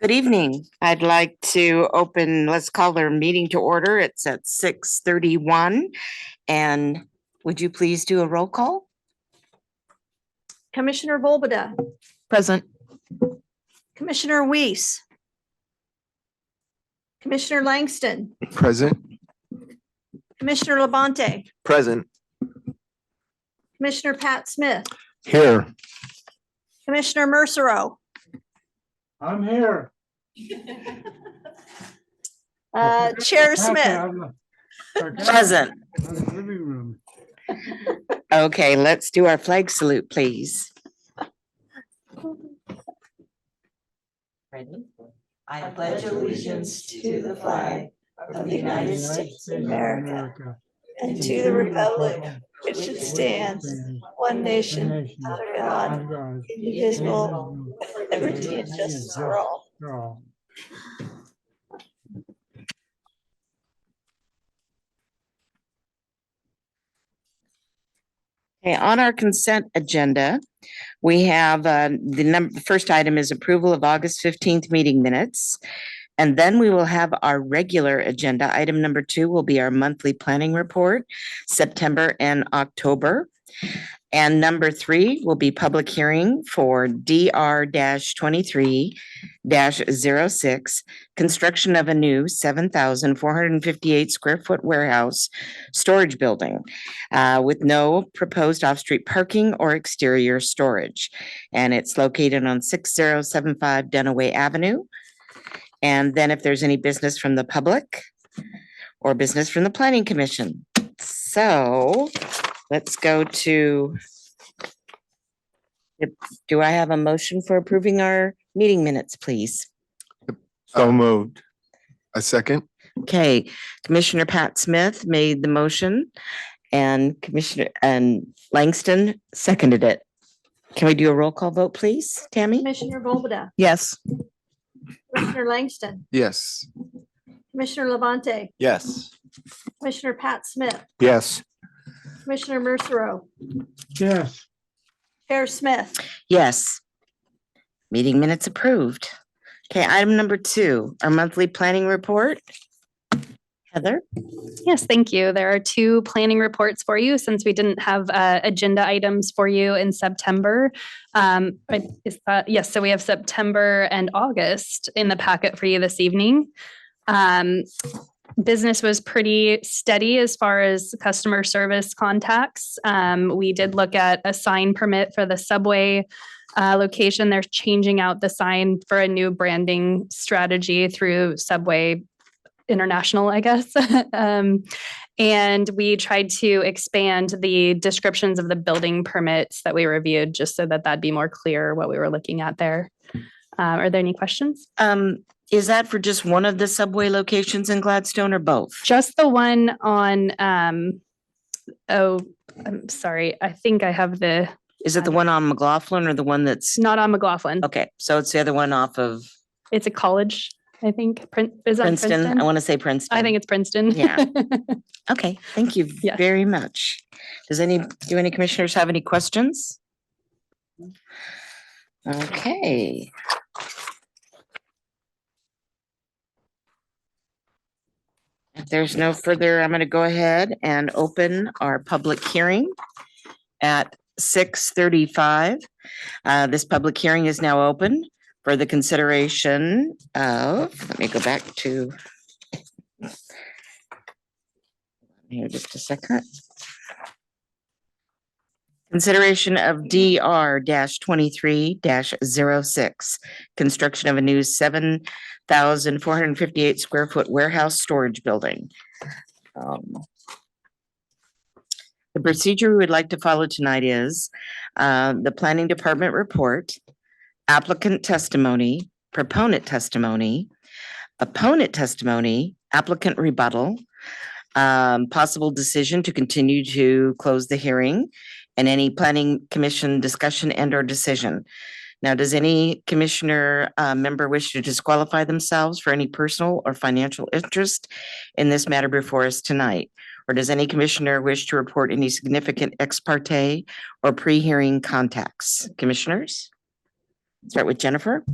Good evening. I'd like to open, let's call our meeting to order. It's at 6:31. And would you please do a roll call? Commissioner Volbada, Present. Commissioner Weiss, Commissioner Langston, Present. Commissioner Labonte, Present. Commissioner Pat Smith, Here. Commissioner Mercero, I'm here. Chair Smith. Present. Okay, let's do our flag salute, please. Ready? I pledge allegiance to the flag of the United States of America And to the republic which it stands, one nation, under God, indivisible, with liberty and justice for all. Okay, on our consent agenda, we have the first item is approval of August 15th meeting minutes. And then we will have our regular agenda. Item number 2 will be our monthly planning report, September and October. And number 3 will be public hearing for DR-23-06, construction of a new 7,458 square foot warehouse storage building with no proposed off-street parking or exterior storage. And it's located on 6075 Dunaway Avenue. And then if there's any business from the public or business from the Planning Commission. So let's go to, do I have a motion for approving our meeting minutes, please? So moved. A second. Okay, Commissioner Pat Smith made the motion and Commissioner Langston seconded it. Can we do a roll call vote, please, Tammy? Commissioner Volbada, Yes. Commissioner Langston, Yes. Commissioner Labonte, Yes. Commissioner Pat Smith, Yes. Commissioner Mercero, Yes. Chair Smith. Yes. Meeting minutes approved. Okay, item number 2, our monthly planning report. Heather? Yes, thank you. There are 2 planning reports for you since we didn't have agenda items for you in September. Yes, so we have September and August in the packet for you this evening. Business was pretty steady as far as customer service contacts. We did look at a sign permit for the Subway location. They're changing out the sign for a new branding strategy through Subway International, I guess. And we tried to expand the descriptions of the building permits that we reviewed just so that that'd be more clear what we were looking at there. Are there any questions? Is that for just one of the Subway locations in Gladstone or both? Just the one on, I'm sorry, I think I have Is it the one on McLaughlin or the one that's, not on McLaughlin. okay, so it's the other one off of It's a college, I think. Is that Princeton? I want to say Princeton. I think it's Princeton. Yeah. Okay, thank you Yes. very much. Do any commissioners have any questions? Okay. If there's no further, I'm going to go ahead and open our public hearing at 6:35. This public hearing is now open for the consideration of, let me go back to here just a second. Consideration of DR-23-06, construction of a new 7,458 square foot warehouse storage building. The procedure we would like to follow tonight is the planning department report, applicant testimony, proponent testimony, opponent testimony, applicant rebuttal, possible decision to continue to close the hearing, and any planning commission discussion and or decision. Now, does any commissioner member wish to disqualify themselves for any personal or financial interest in this matter before us tonight? Or does any commissioner wish to report any significant ex parte or pre-hearing contacts? Commissioners? Start with Jennifer.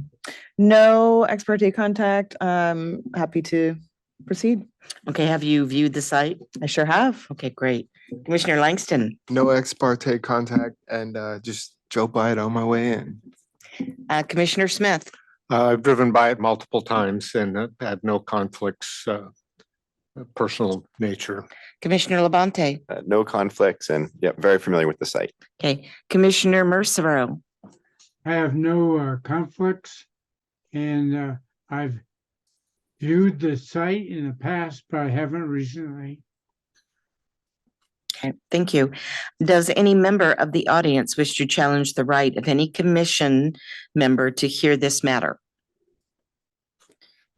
No ex parte contact. Happy to proceed. Okay, have you viewed the site? I sure have. Okay, great. Commissioner Langston, No ex parte contact and just drove by it on my way in. Commissioner Smith, I've driven by it multiple times and had no conflicts, personal nature. Commissioner Labonte, No conflicts and yeah, very familiar with the site. okay, Commissioner Mercero, I have no conflicts and I've viewed the site in the past, but I haven't recently. okay, thank you. Does any member of the audience wish to challenge the right of any commission member to hear this matter?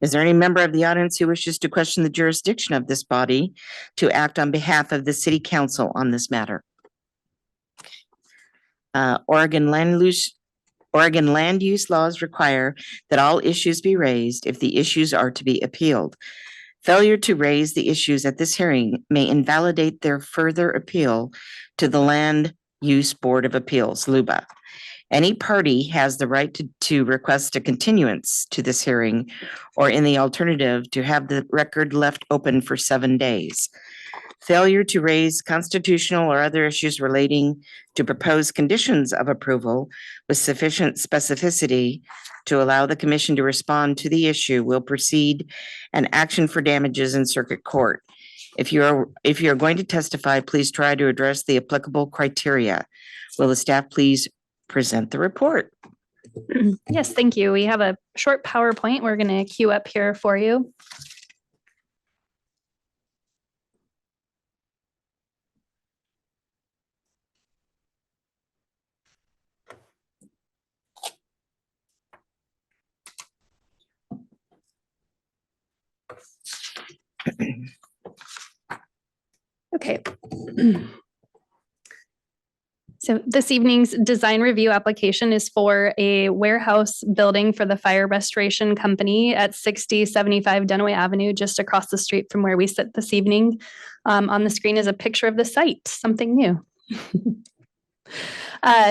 Is there any member of the audience who wishes to question the jurisdiction of this body to act on behalf of the city council on this matter? Oregon land use laws require that all issues be raised if the issues are to be appealed. Failure to raise the issues at this hearing may invalidate their further appeal to the Land Use Board of Appeals, LUBA. Any party has the right to request a continuance to this hearing, or in the alternative, to have the record left open for 7 days. Failure to raise constitutional or other issues relating to proposed conditions of approval with sufficient specificity to allow the commission to respond to the issue will proceed an action for damages in circuit court. If you're going to testify, please try to address the applicable criteria. Will the staff please present the report? Yes, thank you. We have a short PowerPoint we're going to queue up here for you. Okay. So this evening's design review application is for a warehouse building for the fire restoration company at 6075 Dunaway Avenue, just across the street from where we sit this evening. On the screen is a picture of the site, something new.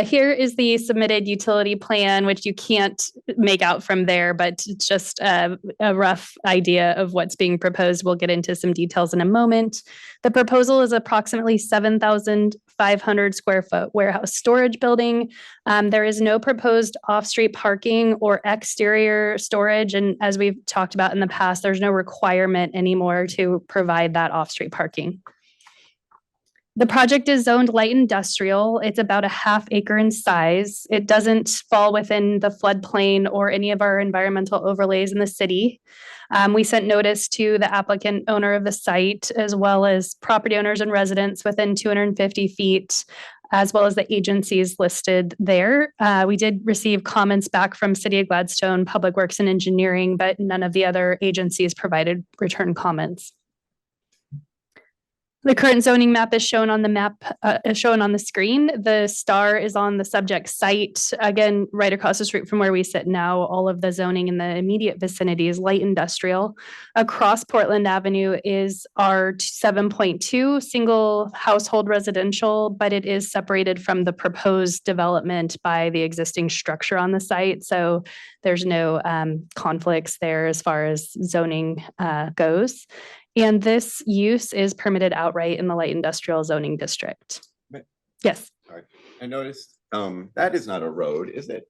Here is the submitted utility plan, which you can't make out from there, but it's just a rough idea of what's being proposed. We'll get into some details in a moment. The proposal is approximately 7,500 square foot warehouse storage building. There is no proposed off-street parking or exterior storage. And as we've talked about in the past, there's no requirement anymore to provide that off-street parking. The project is zoned light industrial. It's about a ½ acre in size. It doesn't fall within the floodplain or any of our environmental overlays in the city. We sent notice to the applicant owner of the site, as well as property owners and residents within 250 feet, as well as the agencies listed there. We did receive comments back from City of Gladstone, Public Works and Engineering, but none of the other agencies provided return comments. The current zoning map is shown on the screen. The star is on the subject site. Again, right across the street from where we sit now, all of the zoning in the immediate vicinity is light industrial. Across Portland Avenue is our 7.2 single household residential, but it is separated from the proposed development by the existing structure on the site. So there's no conflicts there as far as zoning goes. And this use is permitted outright in the light industrial zoning district. Right. Yes. Sorry. I noticed that is not a road, is it?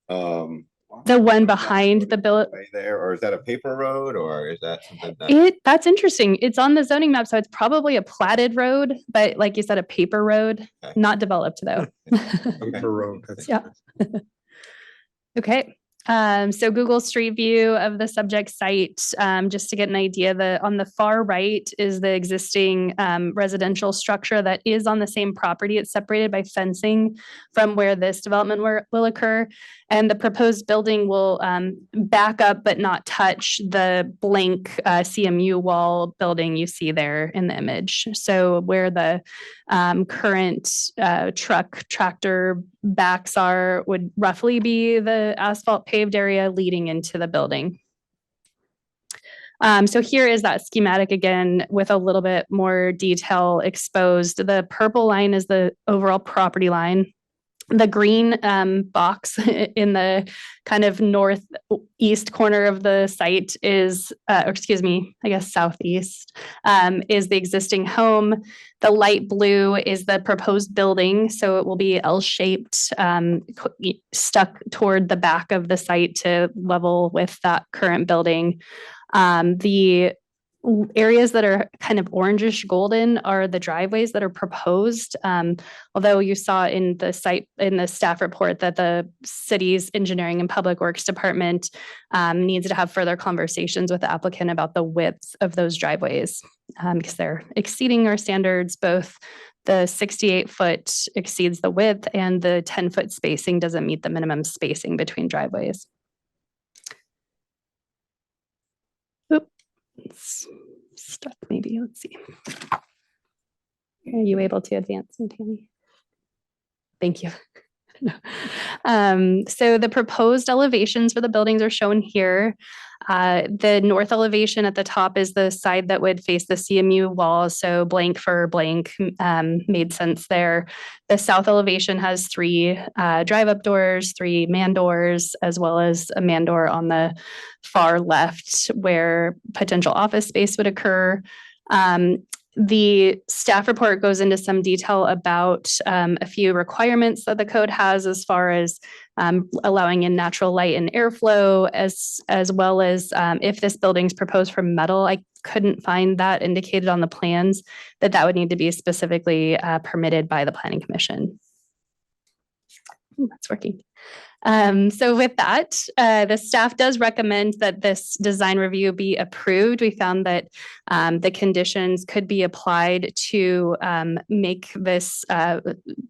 The one behind the building. Right there, or is that a paper road, or is that something that? That's interesting. It's on the zoning map, so it's probably a platted road, but like you said, a paper road, Okay. not developed though. Paper road. That's- Yeah. Okay. So Google Street View of the subject site, just to get an idea, on the far right is the existing residential structure that is on the same property. It's separated by fencing from where this development will occur. And the proposed building will back up but not touch the blank CMU wall building you see there in the image. So where the current tractor backs are would roughly be the asphalt paved area leading into the building. So here is that schematic again with a little bit more detail exposed. The purple line is the overall property line. The green box in the kind of northeast corner of the site is, or excuse me, I guess southeast, is the existing home. The light blue is the proposed building, so it will be L-shaped, stuck toward the back of the site to level with that current building. The areas that are kind of orangish golden are the driveways that are proposed. Although you saw in the staff report that the city's engineering and public works department needs to have further conversations with the applicant about the width of those driveways because they're exceeding our standards. Both the 68-foot exceeds the width and the 10-foot spacing doesn't meet the minimum spacing between driveways. It's stuck maybe, let's see. Are you able to advance, Tammy? Thank you. So the proposed elevations for the buildings are shown here. The north elevation at the top is the side that would face the CMU wall. So blank for blank made sense there. The south elevation has 3 drive-up doors, 3 man doors, as well as a man door on the far left where potential office space would occur. The staff report goes into some detail about a few requirements that the code has as far as allowing in natural light and airflow, as well as if this building's proposed for metal. I couldn't find that indicated on the plans, that would need to be specifically permitted by the Planning Commission. That's working. So with that, the staff does recommend that this design review be approved. We found that the conditions could be applied to make this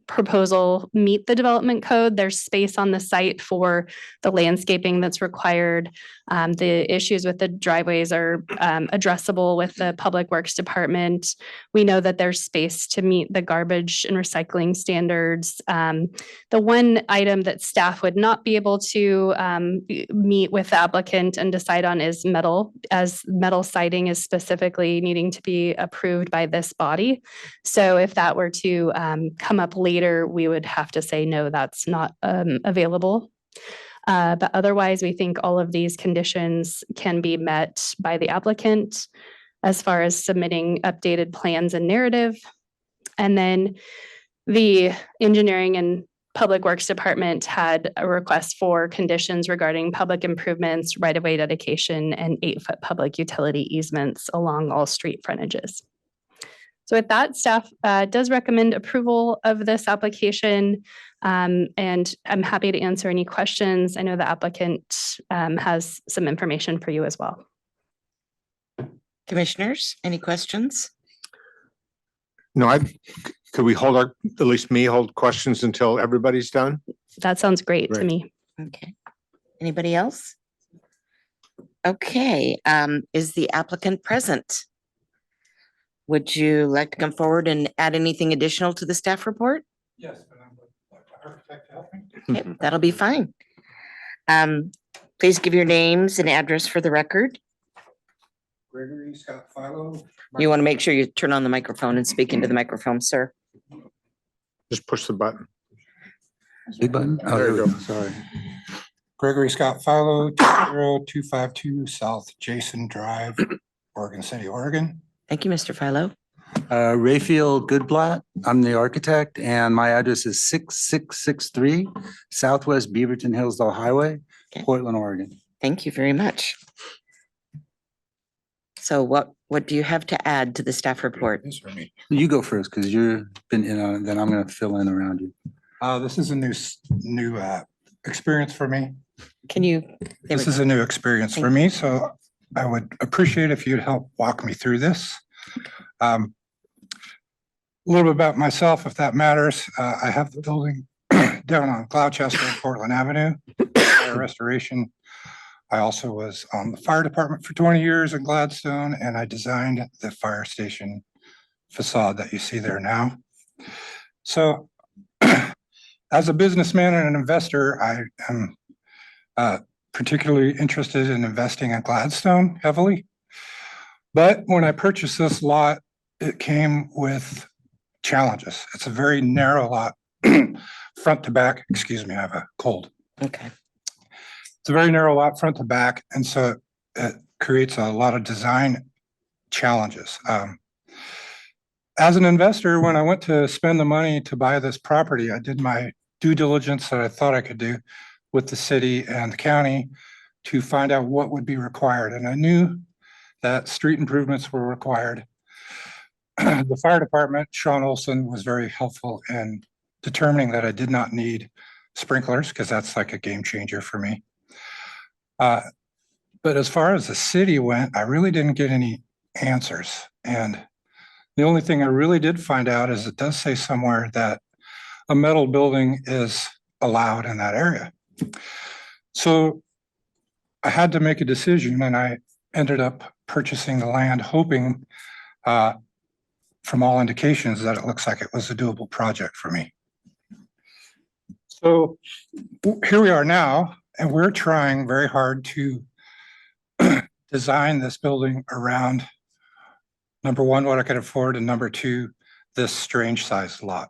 proposal meet the development code. There's space on the site for the landscaping that's required. The issues with the driveways are addressable with the Public Works Department. We know that there's space to meet the garbage and recycling standards. The one item that staff would not be able to meet with the applicant and decide on is metal, as metal siding is specifically needing to be approved by this body. So if that were to come up later, we would have to say, no, that's not available. But otherwise, we think all of these conditions can be met by the applicant as far as submitting updated plans and narrative. And then the engineering and Public Works Department had a request for conditions regarding public improvements, right-of-way dedication, and 8-foot public utility easements along all street frontages. So with that, staff does recommend approval of this application, and I'm happy to answer any questions. I know the applicant has some information for you as well. Commissioners, any questions? No, could we hold at least me hold questions until everybody's done? That sounds great to Right. me. Okay. Anybody else? Okay, is the applicant present? Would you like to come forward and add anything additional to the staff report? Yes, but I'm like the architect to help me. Okay, that'll be fine. Please give your names and address for the record. Gregory Scott Philo. You want to make sure you turn on the microphone and speak into the microphone, sir. Just push the button. Big button? Oh, There you go. Sorry. Gregory Scott Philo, 20252 South Jason Drive, Oregon City, Oregon. Thank you, Mr. Philo. Raphael Goodblatt. I'm the architect and my address is 6663 Southwest Beaverton Hillsdale Highway, Okay. Portland, Oregon. Thank you very much. So what do you have to add to the staff report? This for me. You go first because you've been in on it, then I'm going to fill in around you. This is a new experience for me. Can you? there This we is go. a new experience for me, so I would appreciate if you'd help walk me through this. A little bit about myself, if that matters. I have the building down on Gloucester and Portland Avenue, fire restoration. I also was on the fire department for 20 years in Gladstone, and I designed the fire station facade that you see there now. So as a businessman and an investor, I am particularly interested in investing in Gladstone heavily. But when I purchased this lot, it came with challenges. It's a very narrow lot front to back. Excuse me, I have a cold. Okay. It's a very narrow lot front to back, and so it creates a lot of design challenges. As an investor, when I went to spend the money to buy this property, I did my due diligence that I thought I could do with the city and the county to find out what would be required. And I knew that street improvements were required. The fire department, Sean Olson, was very helpful in determining that I did not need sprinklers, because that's like a game changer for me. But as far as the city went, I really didn't get any answers. And the only thing I really did find out is it does say somewhere that a metal building is allowed in that area. So I had to make a decision, and I ended up purchasing the land, hoping from all indications that it looks like it was a doable project for me. So here we are now, and we're trying very hard to design this building around, number one, what I could afford, and number two, this strange sized lot.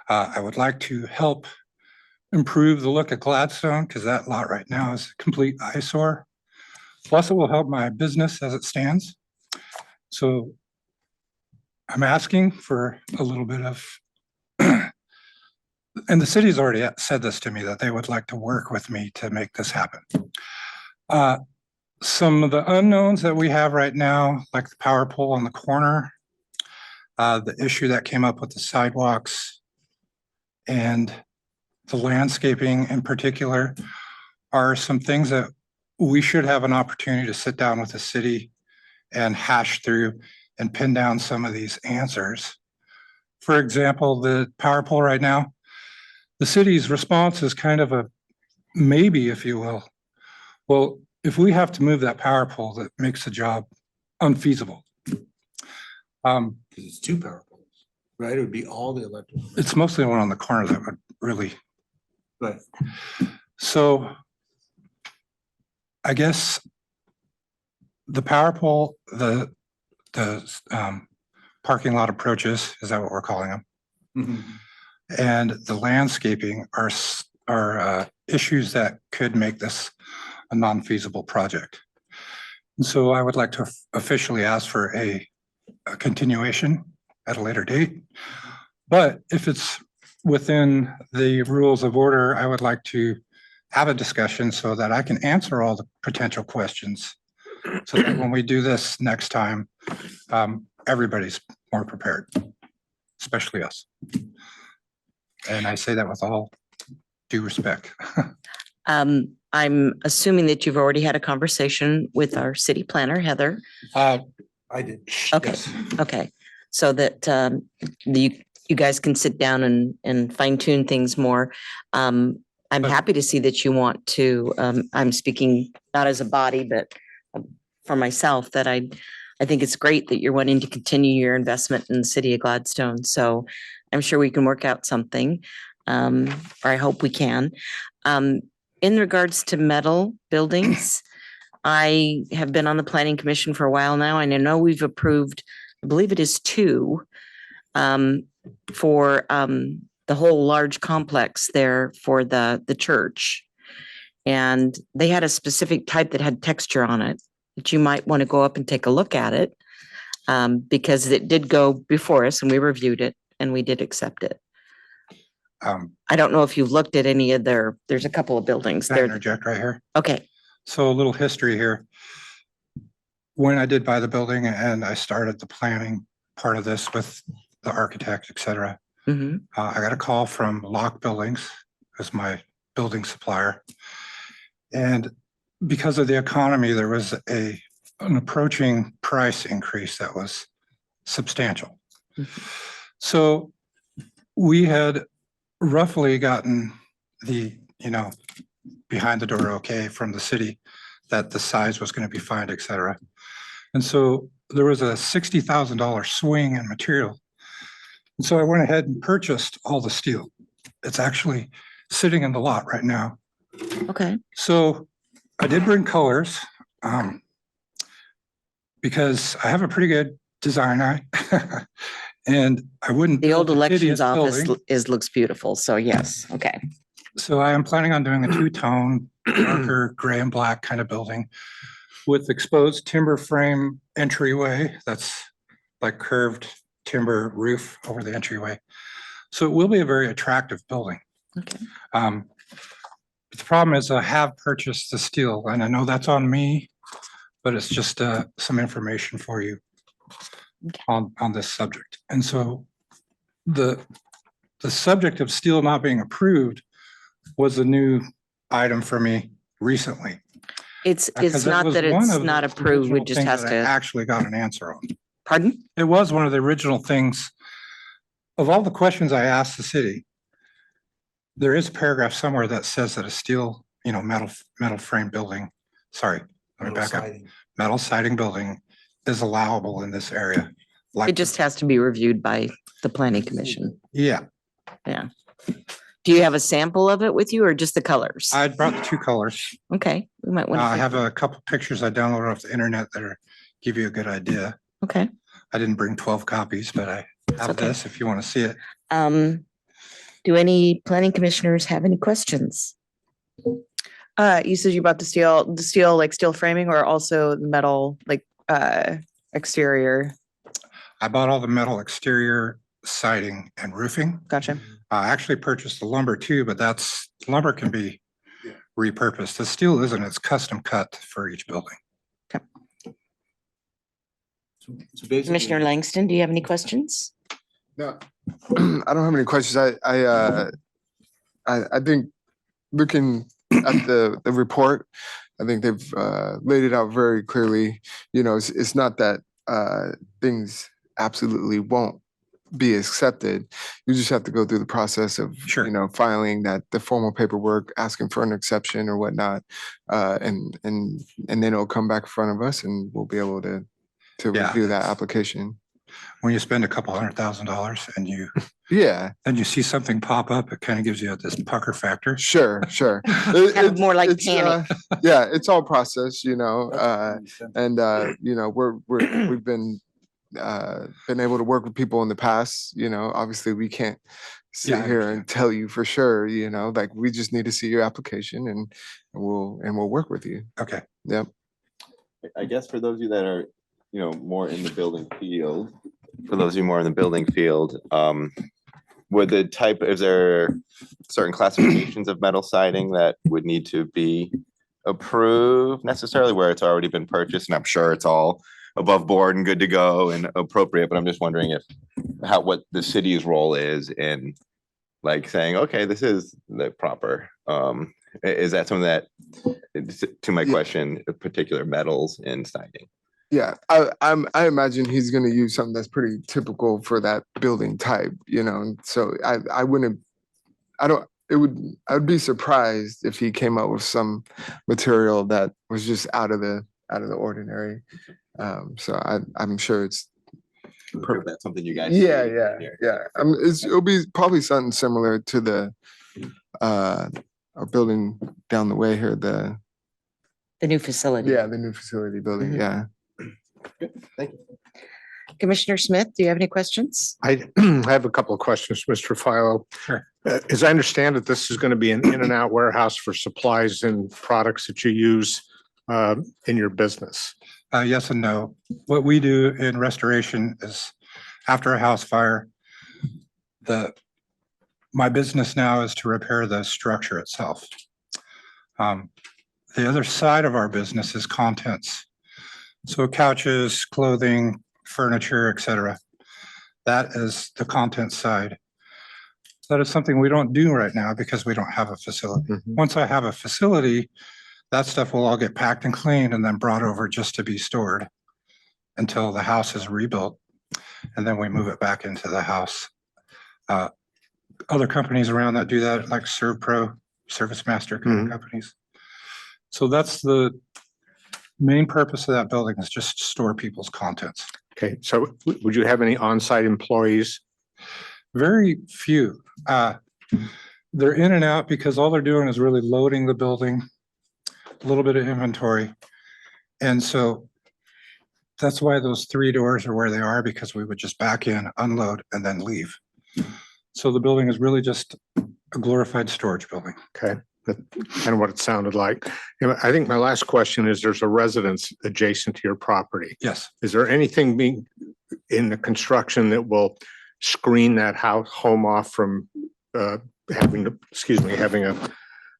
I would like to help improve the look of Gladstone, because that lot right now is a complete eyesore. Plus, it will help my business as it stands. So I'm asking for a little bit of, and the city's already said this to me, that they would like to work with me to make this happen. Some of the unknowns that we have right now, like the power pole on the corner, the issue that came up with the sidewalks, and the landscaping in particular, are some things that we should have an opportunity to sit down with the city and hash through and pin down some of these answers. For example, the power pole right now, the city's response is kind of a maybe, if you will. Well, if we have to move that power pole, that makes the job unfeasible. It's two power poles, right? It would be all the electric. It's mostly the one on the corner that would really. Right. So I guess the power pole, the parking lot approaches, is that what we're calling them? Mhm. And the landscaping are issues that could make this a non-feasible project. And so I would like to officially ask for a continuation at a later date. But if it's within the rules of order, I would like to have a discussion so that I can answer all the potential questions. So that when we do this next time, everybody's more prepared, especially us. And I say that with all due respect. I'm assuming that you've already had a conversation with our city planner, Heather. I did. Okay. Yes. Okay, so that you guys can sit down and fine tune things more. I'm happy to see that you want to, I'm speaking not as a body, but for myself, that I think it's great that you're wanting to continue your investment in the city of Gladstone. So I'm sure we can work out something, or I hope we can. In regards to metal buildings, I have been on the planning commission for a while now, and I know we've approved, I believe it is 2, for the whole large complex there for the church. And they had a specific type that had texture on it, that you might want to go up and take a look at it, because it did go before us and we reviewed it and we did accept it. I don't know if you've looked at any of there's a couple of buildings Can I there. interject right here? Okay. So a little history here. When I did buy the building and I started the planning part of this with the architect, et cetera, Mhm. I got a call from Lock Buildings as my building supplier. And because of the economy, there was an approaching price increase that was substantial. So we had roughly gotten the, behind the door okay from the city that the size was going to be fine, et cetera. And so there was a $60,000 swing in material. And so I went ahead and purchased all the steel. It's actually sitting in the lot right now. Okay. So I did bring colors because I have a pretty good design eye. And I wouldn't. The old build a elections hideous office building. looks beautiful. So yes, okay. So I am planning on doing a two-tone, darker gray and black kind of building with exposed timber frame entryway. That's like curved timber roof over the entryway. So it will be a very attractive building. Okay. But the problem is I have purchased the steel and I know that's on me, but it's just some information for you on this subject. And so the subject of steel not being approved was a new item for me recently. It's Because it not was that one it's of the not approved. It original just things has that I to, actually got an answer on. pardon? It was one of the original things. Of all the questions I asked the city, there is a paragraph somewhere that says that a steel, metal frame building, sorry, let me back up. Metal siding building is allowable in this area. Like, It just has to be reviewed by the planning commission. yeah, Yeah. Do you have a sample of it with you or just the colors? I brought the two colors. Okay, we might want I to. have a couple pictures I downloaded off the internet that give you a good idea. Okay. I didn't bring 12 copies, but I have okay. this if you want to see it. Do any planning commissioners have any questions? You said you bought the steel, like steel framing or also the metal, like, exterior? I bought all the metal exterior siding and roofing. Gotcha. I actually purchased the lumber too, but lumber can be repurposed. The steel isn't, it's custom cut for each building. Commissioner Langston, do you have any questions? No, I don't have any questions. I think looking at the report, I think they've laid it out very clearly. It's not that things absolutely won't be accepted. You just have to go through the process of, Sure. Filing the formal paperwork, asking for an exception or whatnot. And then it'll come back in front of us and we'll be able to Yeah, review that that's- application. When you spend a couple $100,000 and Yeah, then you see something pop up, it kind of gives you this pucker factor. sure. Kind of more like panic. Yeah, it's all process, and we've been able to work with people in the past. Obviously we can't sit Yeah, I here and tell you for sure. Like we just need to see your application and we'll work with you. Okay. Yep. I guess for those of you that are, more in the building field, would is there certain classifications of metal siding that would need to be approved necessarily where it's already been purchased? And I'm sure it's all above board and good to go and appropriate, but I'm just wondering what the city's role is in like saying, okay, this is the proper, is that something that, to my question, particular metals in siding? Yeah, I imagine he's going to use something that's pretty typical for that building type, So I would be surprised if he came up with some material that was just out of the ordinary. So I'm sure it's. That's something you guys. Yeah. It'll be probably something similar to our building down the way here. The new facility. Yeah, the new facility building. Mhm. Yeah. Good, thank you. Commissioner Smith, do you have any questions? I have a couple of questions, Mr. Philo. Sure. As I understand it, this is going to be an in and out warehouse for supplies and products that you use in your business. Yes and no. What we do in restoration is after a house fire, my business now is to repair the structure itself. The other side of our business is contents. So couches, clothing, furniture, etc. That is the content side. That is something we don't do right now because we don't have a facility. Once I have a facility, that stuff will all get packed and cleaned and then brought over just to be stored until the house is rebuilt. And then we move it back into the house. Other companies around that do that, like ServPro, Service Master kind of companies. So that's the main purpose of that building, is just to store people's contents. Okay, so would you have any on-site employees? Very few. They're in and out because all they're doing is really loading the building, a little bit of inventory. And so that's why those 3 doors are where they are, because we would just back in, unload, and then leave. So the building is really just a glorified storage building. Okay, that's kind of what it sounded like. You know, I think my last question is, there's a residence adjacent to your property. Yes. Is there anything being in the construction that will screen that home off from having a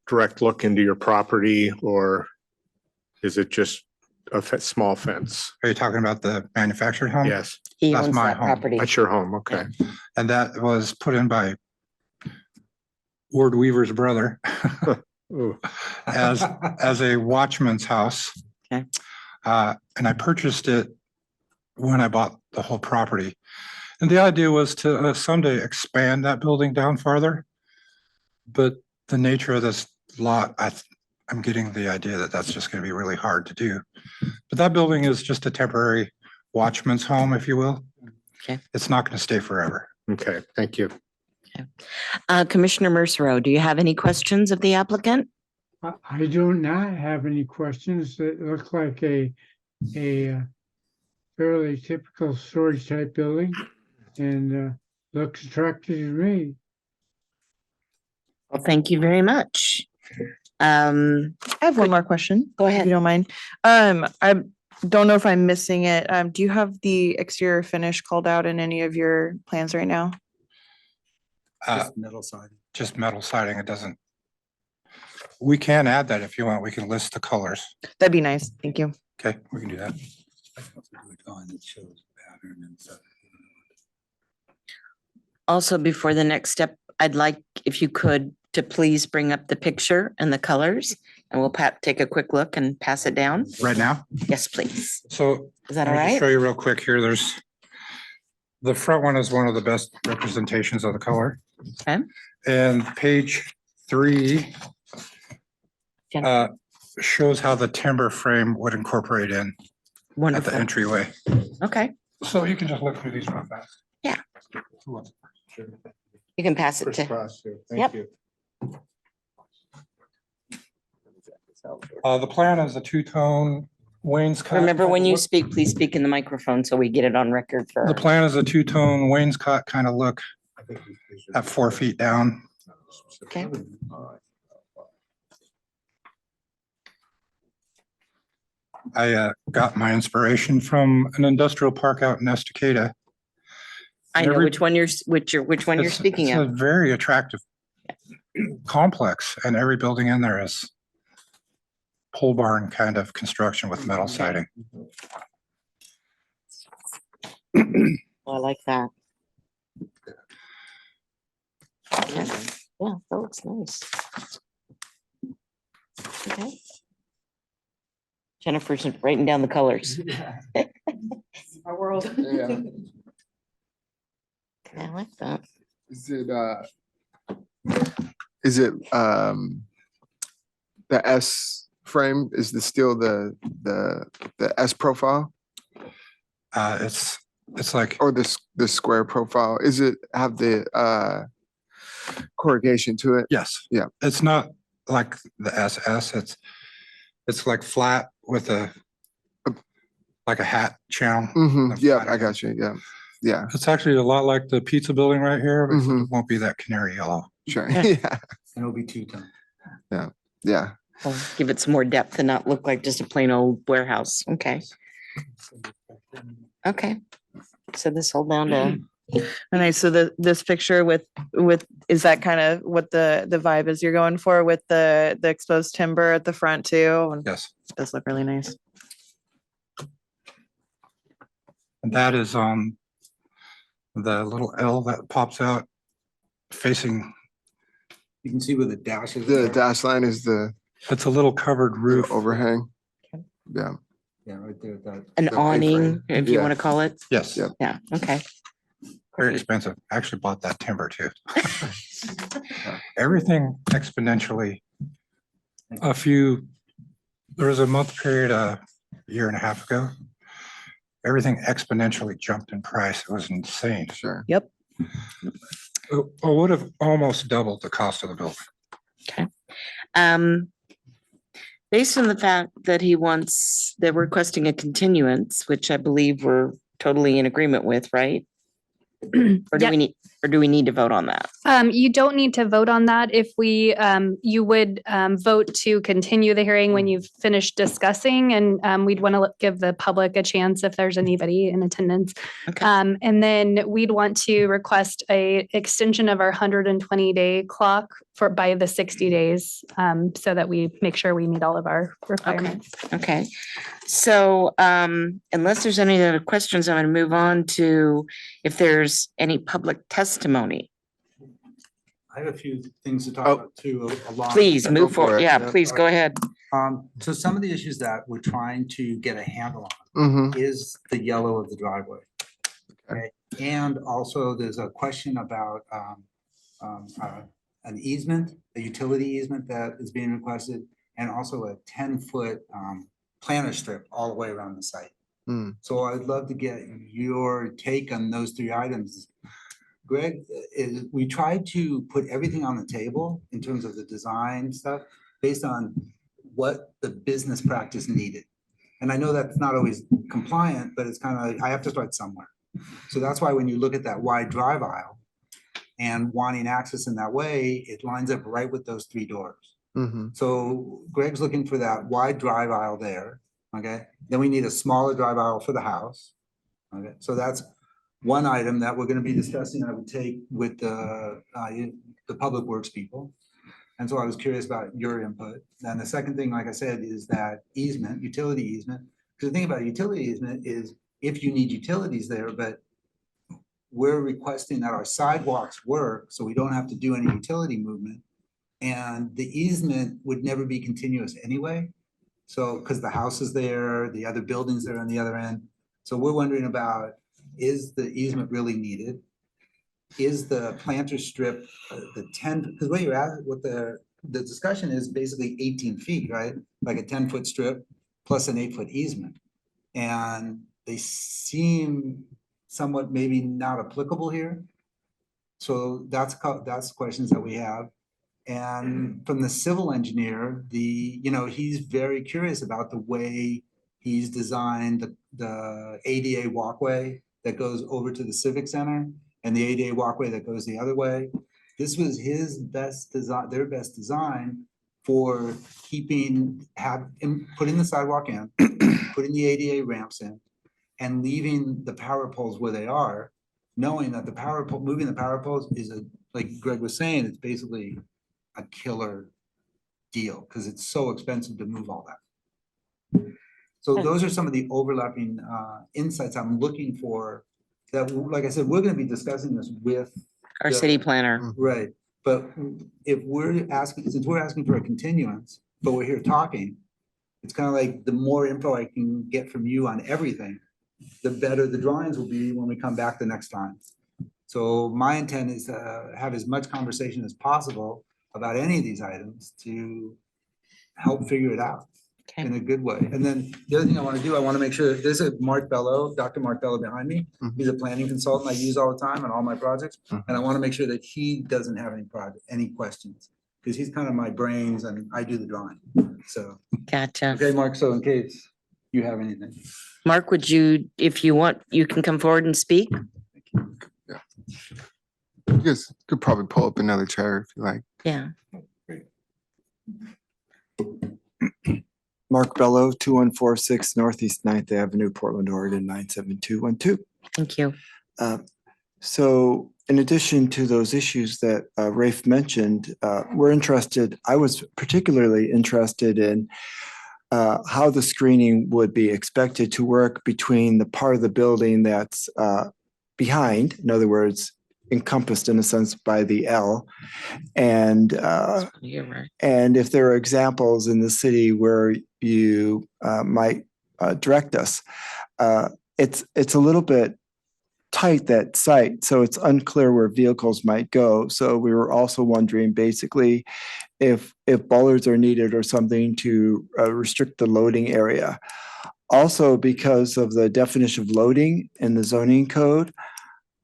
direct look into your property, or is it just a small fence? Are you talking about the manufactured home? Yes, He That's owns my that home. property. that's your home. Okay, And that was put in by Ward Weaver's brother Ooh, as a watchman's house. Okay. And I purchased it when I bought the whole property. And the idea was to someday expand that building down farther. But the nature of this lot, I'm getting the idea that that's just going to be really hard to do. But that building is just a temporary watchman's home, if you will. Okay. It's not going to stay forever. okay, thank you. Commissioner Mercero, do you have any questions of the applicant? I do not have any questions. It looks like a fairly typical storage type building and looks attractive to me. Well, thank you very much. I have one more question. Go If you ahead. don't mind. I don't know if I'm missing it. Do you have the exterior finish called out in any of your plans right now? Just metal siding. Just metal siding. It doesn't. We can add that if you want. We can list the colors. That'd be nice. Thank you. Okay, we can do that. It shows pattern and stuff. Also, before the next step, I'd like, if you could, to please bring up the picture and the colors, and we'll take a quick look and pass it down. Right now. Yes, please. So Is that all let me just show right? you real quick here. The front one is one of the best representations of the color. Okay. And page 3 Jennifer. shows how the timber frame would incorporate in at the Wonderful. entryway. Okay, So you can just look through these real fast. Yeah. you can pass it to, Crisscross here. Yep. Thank you. The plan is a two-tone wainscot. remember when you look. speak, please speak in the microphone so we get it on record for. The plan is a two-tone wainscot kind of look at 4 feet down. Okay. I got my inspiration from an industrial park out in Estacada. I know Every- which one you're It's- speaking it's of. a very attractive complex, and every building in there is pole barn kind of construction with metal siding. Oh, I like that. Okay. Yeah, that looks nice. Okay. Jennifer's writing down the colors. Our world. Yeah. Okay, I like that. Is it the S frame? Is the still the S profile It's like, or the square profile? Is it have the corrugation to it? yes. Yeah. It's not like the SS, it's like flat with like a hat channel. Mm-hmm. The Yeah, flat I edge. got you. Yeah. Yeah, It's actually a lot like the pizza building right here, but Mhm. it won't be that canary yellow. sure. Yeah. Yeah, And it'll be two-tone. yeah. We'll give it some more depth and not look like just a plain old warehouse. Okay, okay. So this whole down to, Nice. So this picture with, is that kind of what the vibe is you're going for with the exposed timber at the front too? And Yes. it does look really nice. And that is on the little L that pops out facing, You can see where the dashes. The are. dash line is the it's a little covered roof. overhang. Yeah. Yeah, right there. an The awning, A-frame. if you Yeah. want to call it. Yes, Yep. Yeah, okay. very expensive. I actually bought that timber too. Everything exponentially. There was a month period, a year and a half ago. Everything exponentially jumped in price. It was insane. Sure. Yep. It would have almost doubled the cost of the building. Um, Based on the fact that they're requesting a continuance, which I believe we're totally in agreement with, right? Or Yeah. do we need to vote on that? You don't need to vote on that. If we, you would vote to continue the hearing when you've finished discussing, and we'd want to give the public a chance if there's anybody in attendance. Okay. And then we'd want to request a extension of our 120-day clock by the 60 days, so that we make sure we meet all of our requirements. Okay. So unless there's any other questions, I'm going to move on to if there's any public testimony. I have a few things to talk Oh. about too. along- Please Go move for forward. it. Yeah, Yeah. please go ahead. So some of the issues that we're trying to get a handle Mm-hmm. on is the yellow of the driveway. Okay. Okay, and also there's a question about an easement, a utility easement that is being requested, and also a 10-foot planter strip all the way around the site. Mm. So I'd love to get your take on those three items. Greg, we tried to put everything on the table in terms of the design stuff based on what the business practice needed. And I know that's not always compliant, but it's kind of like, I have to start somewhere. So that's why when you look at that wide drive aisle and wanting access in that way, it lines up right with those three doors. Mm-hmm. So Greg's looking for that wide drive aisle there, okay? Then we need a smaller drive aisle for the house. Okay, so that's one item that we're gonna be discussing, I would take with the Public Works people. And so I was curious about your input. And the second thing, like I said, is that easement, utility easement. Because the thing about utility easement is if you need utilities there, but we're requesting that our sidewalks work, so we don't have to do any utility movement. And the easement would never be continuous anyway. So, because the house is there, the other buildings there on the other end. So we're wondering about, is the easement really needed? Is the planter strip, the 10, because what you're at, what the discussion is basically 18 feet, right? Like a 10-foot strip plus an 8-foot easement. And they seem somewhat maybe not applicable here. So that's questions that we have. And from the civil engineer, he's very curious about the way he's designed the ADA walkway that goes over to the Civic Center and the ADA walkway that goes the other way. This was his best design, their best design for putting the sidewalk in, putting the ADA ramps in, and leaving the power poles where they are, knowing that moving the power poles is like Greg was saying, it's basically a killer deal because it's so expensive to move all that. So those are some of the overlapping insights I'm looking for that, like I said, we're going to be discussing this with Our the- city planner. Right, but if since we're asking for a continuance, but we're here talking, it's kind of like the more info I can get from you on everything, the better the drawings will be when we come back the next time. So my intent is to have as much conversation as possible about any of these items to help figure it out in a good way. And then the other thing I want to do, I want to make sure, there's a Mark Bello, Dr. Mark Bello behind me. He's a planning consultant I use all the time on all my projects. And I want to make sure that he doesn't have any questions, because he's kind of my brains and I do the drawing. So, Gotcha. okay, Mark, so in case you have anything. Mark, if you want, you can come forward and speak. Yeah. You guys could probably pull up another chair if you like. Yeah. Mark Bello, 2146 Northeast 9th Avenue, Portland, Oregon, 97212. Thank you. So in addition to those issues that Rafe mentioned, I was particularly interested in how the screening would be expected to work between the part of the building that's behind, in other words, encompassed in a sense by the L, and You're right. and if there are examples in the city where you might direct us. It's a little bit tight, that site, so it's unclear where vehicles might go. So we were also wondering basically if bollards are needed or something to restrict the loading area. Also, because of the definition of loading in the zoning code,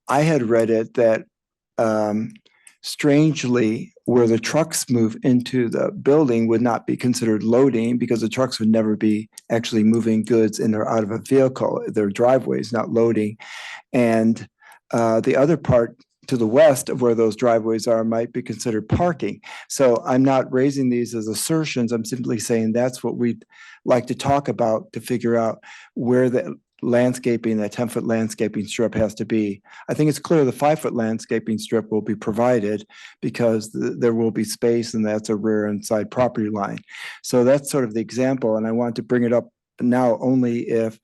I had read it that strangely, where the trucks move into the building would not be considered loading because the trucks would never be actually moving goods in or out of a vehicle. Their driveways, not loading. And the other part to the west of where those driveways are might be considered parking. So I'm not raising these as assertions. I'm simply saying that's what we'd like to talk about to figure out where the landscaping, that 10-foot landscaping strip has to be. I think it's clear the 5-foot landscaping strip will be provided because there will be space and that's a rear and side property line. So that's sort of the example. And I want to bring it up now only if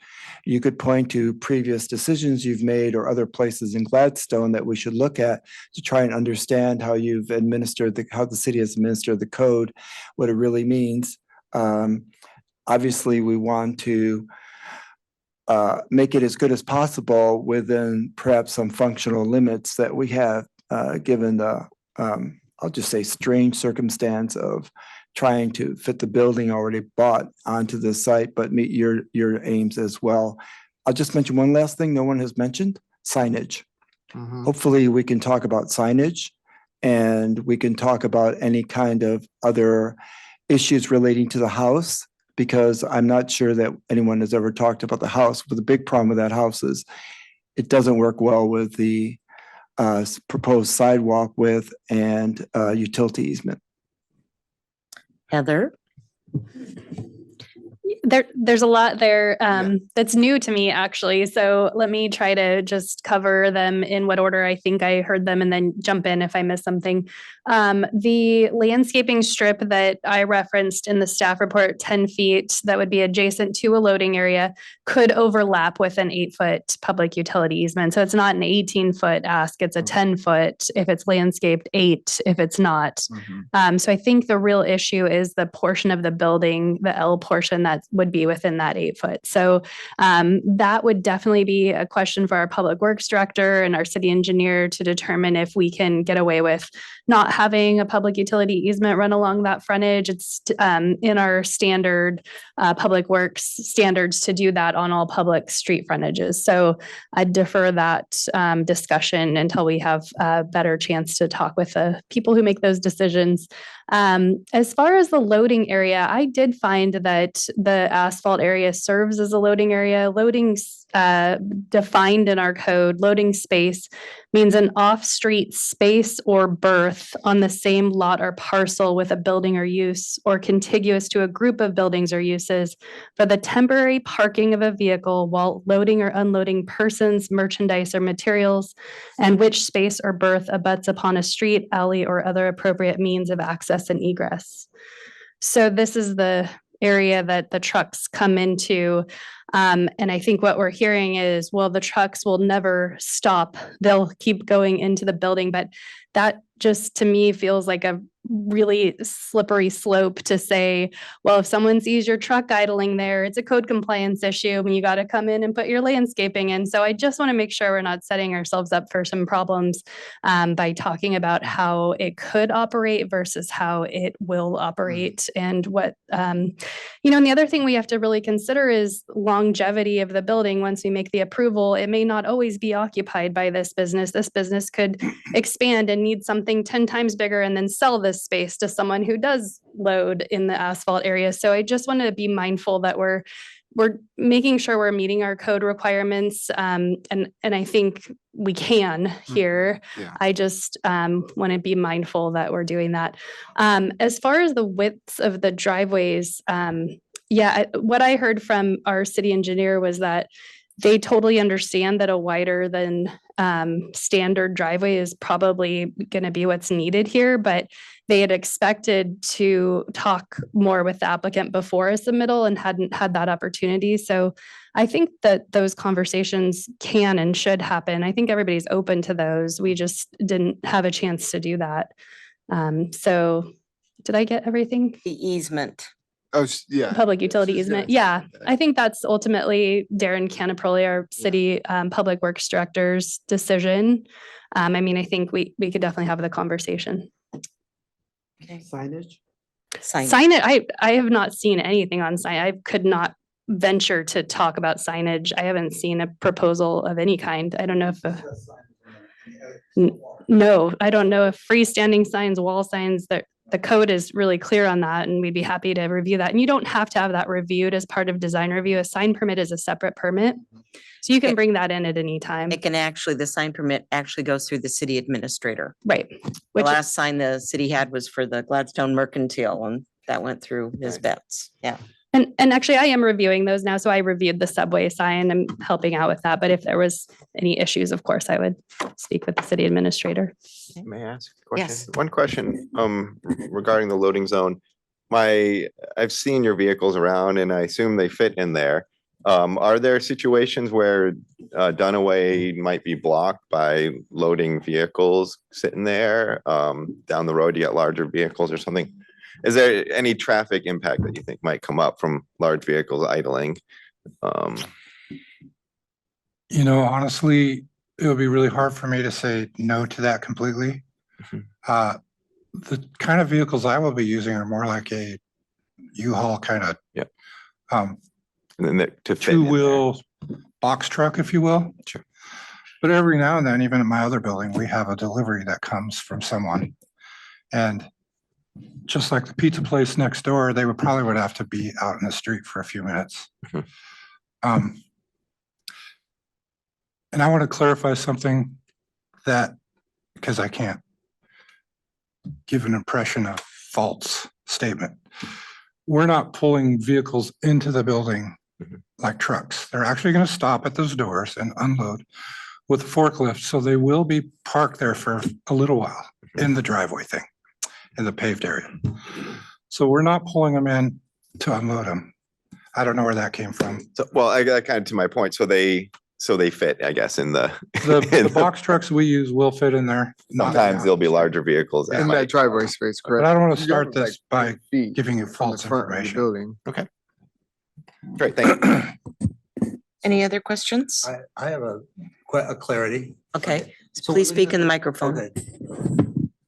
you could point to previous decisions you've made or other places in Gladstone that we should look at to try and understand how you've administered how the city has administered the code, what it really means. Obviously, we want to make it as good as possible within perhaps some functional limits that we have, given the, I'll just say, strange circumstance of trying to fit the building already bought onto the site, but meet your aims as well. I'll just mention one last thing no one has mentioned, signage. Hopefully we can talk about signage and we can talk about any kind of other issues relating to the house, because I'm not sure that anyone has ever talked about the house. But the big problem with that house is it doesn't work well with the proposed sidewalk width and utility easement. Heather? There's a lot there that's new to me, actually. So let me try to just cover them in what order I think I heard them and then jump in if I miss something. The landscaping strip that I referenced in the staff report, 10 feet, that would be adjacent to a loading area, could overlap with an 8-foot public utility easement. So it's not an 18-foot ask, it's a 10-foot if it's landscaped, 8 if it's not. So I think the real issue is the portion of the building, the L portion that would be within that 8-foot. So that would definitely be a question for our public works director and our city engineer to determine if we can get away with not having a public utility easement run along that frontage. It's in our standard public works standards to do that on all public street frontages. So I'd defer that discussion until we have a better chance to talk with the people who make those decisions. As far as the loading area, I did find that the asphalt area serves as a loading area. Loading's defined in our code. Loading space means an off-street space or berth on the same lot or parcel with a building or use or contiguous to a group of buildings or uses for the temporary parking of a vehicle while loading or unloading persons, merchandise, or materials, and which space or berth abuts upon a street, alley, or other appropriate means of access and egress. So this is the area that the trucks come into. And I think what we're hearing is, well, the trucks will never stop. They'll keep going into the building. But that just to me feels like a really slippery slope to say, well, if someone sees your truck idling there, it's a code compliance issue and you got to come in and put your landscaping in. So I just want to make sure we're not setting ourselves up for some problems by talking about how it could operate versus how it will operate. And what, and the other thing we have to really consider is longevity of the building. Once we make the approval, it may not always be occupied by this business. This business could expand and need something 10 times bigger and then sell this space to someone who does load in the asphalt area. So I just want to be mindful that we're making sure we're meeting our code requirements. And I think we can here. Yeah. I just want to be mindful that we're doing that. As far as the widths of the driveways, what I heard from our city engineer was that they totally understand that a wider than standard driveway is probably going to be what's needed here, but they had expected to talk more with the applicant before a submittal and hadn't had that opportunity. So I think that those conversations can and should happen. I think everybody's open to those. We just didn't have a chance to do that. So did I get everything? The easement. Oh, yeah. Public utility Just gonna easement. say Yeah, that. I think that's ultimately Darren Canaproli, our city public works director's decision. I think we could definitely have the conversation. Signage? Sign it. I have not seen anything on sign. I could not venture to talk about signage. I haven't seen a proposal of any kind. I don't know if No, I don't know if freestanding signs, wall signs, the code is really clear on that, and we'd be happy to review that. And you don't have to have that reviewed as part of design review. A sign permit is a separate permit. So you can bring that in at any time. It can actually, the sign permit actually goes through the city administrator. Right. The Which, last sign the city had was for the Gladstone Mercantile, and that went through Ms. Betts. Yeah. and actually I am reviewing those now. So I reviewed the subway sign. I'm helping out with that. But if there was any issues, of course, I would speak with the city administrator. May I ask a question? Yes. One question, regarding the loading zone. I've seen your vehicles around and I assume they fit in there. Are there situations where Dunaway might be blocked by loading vehicles sitting there? Down the road, you get larger vehicles or something? Is there any traffic impact that you think might come up from large vehicles idling? You know, honestly, it would be really hard for me to say no to that completely. The kind of vehicles I will be using are more like a U-Haul kind of. Yep. Um, And then to fit in there. two-wheel box truck, if you will. Sure. But every now and then, even in my other building, we have a delivery that comes from someone. And just like the pizza place next door, they would have to be out in the street for a few minutes. Mhm. And I want to clarify something that, because I can't give an impression of false statement. We're not pulling vehicles into the building like trucks. They're actually going to stop at those doors and unload with a forklift. So they will be parked there for a little while in the driveway thing, in the paved area. So we're not pulling them in to unload them. I don't know where that came from. So, well, I got kind of to my point. So they fit, I guess, in the. The box trucks we use will fit in there. Sometimes there'll be larger vehicles. that In might- that driveway space, correct? But I don't want to You start have, like, this by 8 feet giving you from the false front of the information. Building. Great, thank you. Any other questions? I have a clarity. Okay, So please we're speak in looking the at- microphone. Okay.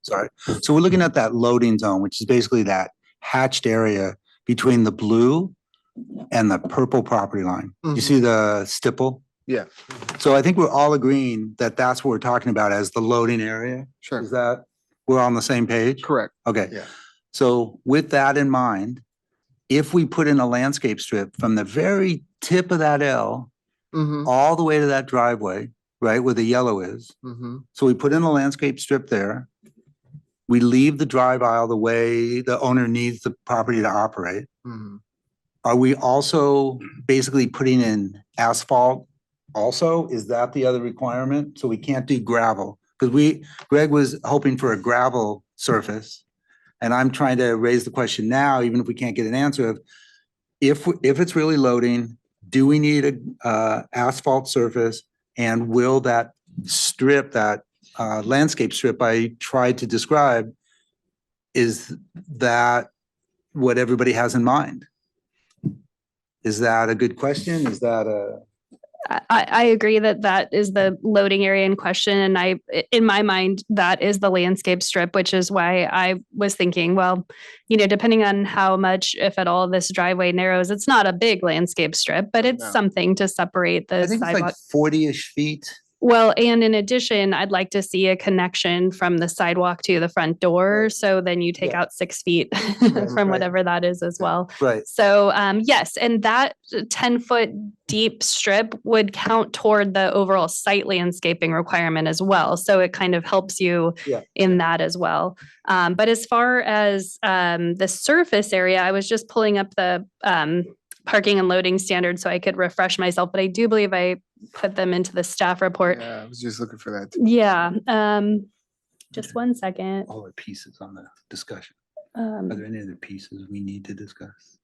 Sorry. So we're looking at that loading zone, which is basically that hatched area between the blue and the purple property line. You Mhm. see the stipple? Yeah, So I think we're all agreeing that that's what we're talking about as the loading area. sure. Is that, we're on the same page? Correct. Okay. Yeah. So with that in mind, if we put in a landscape strip from the very tip of that L Mm-hmm, all the way to that driveway, right, where the yellow is. mm-hmm. So we put in a landscape strip there. We leave the drive aisle the way the owner needs the property to operate. Mm-hmm. Are we also basically putting in asphalt also? Is that the other requirement? So we can't do gravel? Because Greg was hoping for a gravel surface. And I'm trying to raise the question now, even if we can't get an answer of, if it's really loading, do we need a asphalt surface? And will that strip, that landscape strip I tried to describe, is that what everybody has in mind? Is that a good question? Is that a? I agree that that is the loading area in question. And in my mind, that is the landscape strip, which is why I was thinking, well, depending on how much, if at all, this driveway narrows, it's not a big landscape strip, but it's No. something to separate the I think it's sidewalk. like 40-ish feet. Well, and in addition, I'd like to see a connection from the sidewalk to the front door. So then you take Yeah. out 6 feet Right. from whatever that is as well. Right. So yes, and that 10-foot deep strip would count toward the overall site landscaping requirement as well. So it kind of helps you Yeah. in that as well. But as far as the surface area, I was just pulling up the parking and loading standards so I could refresh myself, but I do believe I put them into the staff report. Yeah, I was just looking for that. Yeah, just one second. All the pieces on the discussion. Are there any other pieces we need to discuss?